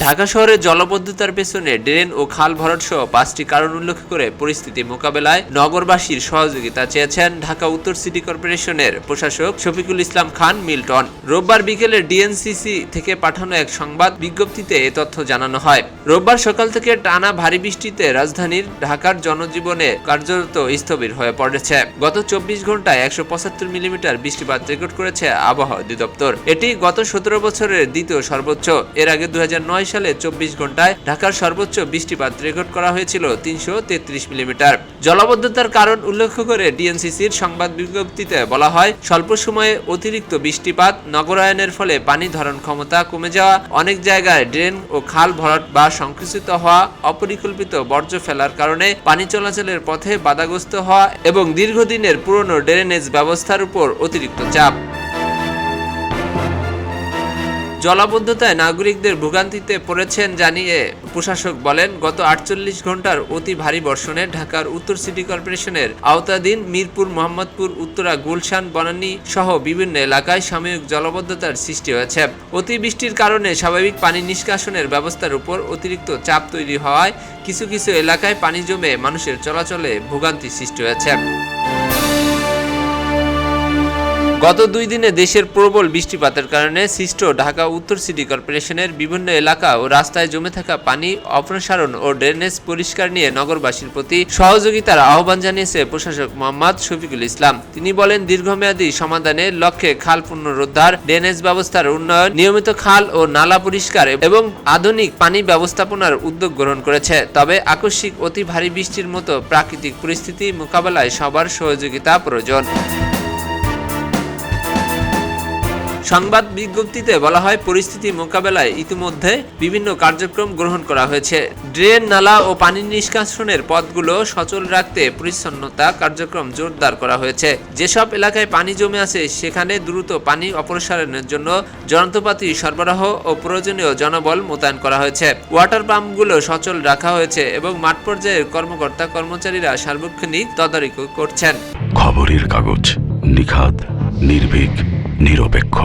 ঢাকা শহরে জলাবদ্ধতার পেছনে ড্রেন ও খাল ভরাট সহ 5টি কারণ উল্লেখ করে পরিস্থিতি মোকাবেলায় নগরবাসীর সহযোগিতা চেয়েছেন ঢাকা উত্তর সিটি কর্পোরেশনের প্রশাসক শফিকুল ইসলাম খান মিল্টন। রোববার বিকেলে ডিএনসিসি থেকে পাঠানো এক সংবাদ বিজ্ঞপ্তিতে এ তথ্য জানানো হয়। রোববার সকাল থেকে টানা ভারী বৃষ্টিতে রাজধানীর ঢাকার জনজীবনে কার্যত স্থবির হয়ে পড়েছে। গত 24 ঘন্টায় 175 মিলিমিটার বৃষ্টিপাত রেকর্ড করেছে আবহাওয়া অধিদপ্তর। এটি গত 17 বছরের দ্বিতীয় সর্বোচ্চ। এর আগে 2009 সালে 24 ঘন্টায় ঢাকার সর্বোচ্চ বৃষ্টিপাত রেকর্ড করা হয়েছিল 333 মিলিমিটার। জলাবদ্ধতার কারণ উল্লেখ করে ডিএনসিসির সংবাদ বিজ্ঞপ্তিতে বলা হয়, স্বল্প সময়ে অতিরিক্ত বৃষ্টিপাত, নগরায়নের ফলে পানি ধারণ ক্ষমতা কমে যাওয়া, অনেক জায়গায় ড্রেন ও খাল ভরাট বা সংকুচিত হওয়া, অপরিকল্পিত বর্জ্য ফেলার কারণে পানি চলাচলের পথে বাধাগ্রস্ত হওয়া এবং দীর্ঘদিনের পুরনো ড্রেনেজ ব্যবস্থার উপর অতিরিক্ত চাপ। জলাবদ্ধতায় নাগরিকদের ভোগান্তিতে পড়েছেন জানিয়ে প্রশাসক বলেন, গত 48 ঘন্টার অতি ভারী বর্ষণে ঢাকার উত্তর সিটি কর্পোরেশনের আওতাধীন মিরপুর, মোহাম্মদপুর, উত্তরা, গুলশান, বনানী সহ বিভিন্ন এলাকায় সাময়িক জলাবদ্ধতার সৃষ্টি হয়েছে। অতিবৃষ্টির কারণে স্বাভাবিক পানি নিষ্কাশনের ব্যবস্থার উপর অতিরিক্ত চাপ তৈরি হওয়ায় কিছু কিছু এলাকায় পানি জমে মানুষের চলাচলে ভোগান্তি সৃষ্টি হয়েছে। গত 2 দিনে দেশের প্রবল বৃষ্টিপাতের কারণে সৃষ্ট ঢাকা উত্তর সিটি কর্পোরেশনের বিভিন্ন এলাকা ও রাস্তায় জমে থাকা পানি অপসারণ ও ড্রেনেজ পরিষ্কার নিয়ে নগরবাসীর প্রতি সহযোগিতার আহ্বান জানিয়েছে প্রশাসক মোহাম্মদ শফিকুল ইসলাম। তিনি বলেন, দীর্ঘমেয়াদী সমাধানের লক্ষ্যে খাল পুনরুদ্ধার, ড্রেনেজ ব্যবস্থার উন্নয়ন, নিয়মিত খাল ও নালা পরিষ্কার এবং আধুনিক পানি ব্যবস্থাপনার উদ্যোগ গ্রহণ করেছে। তবে আকস্মিক অতি ভারী বৃষ্টির মতো প্রাকৃতিক পরিস্থিতি মোকাবেলায় সবার সহযোগিতা প্রয়োজন। সংবাদ বিজ্ঞপ্তিতে বলা হয়, পরিস্থিতি মোকাবেলায় ইতিমধ্যে বিভিন্ন কার্যক্রম গ্রহণ করা হয়েছে। ড্রেন, নালা ও পানি নিষ্কাশনের পথগুলো সচল রাখতে পরিচ্ছন্নতা কার্যক্রম জোরদার করা হয়েছে। যেসব এলাকায় পানি জমে আছে সেখানে দ্রুত পানি অপসারণের জন্য যন্ত্রপাতি সরবরাহ ও প্রয়োজনীয় জনবল মোতায়েন করা হয়েছে। ওয়াটার পাম্পগুলো সচল রাখা হয়েছে এবং মাঠ পর্যায়ের কর্মকর্তা কর্মচারীরা সার্বক্ষণিক তদারকি করছেন। খবরের কাগজ, নিখাত, নির্ভীক, নিরপেক্ষ।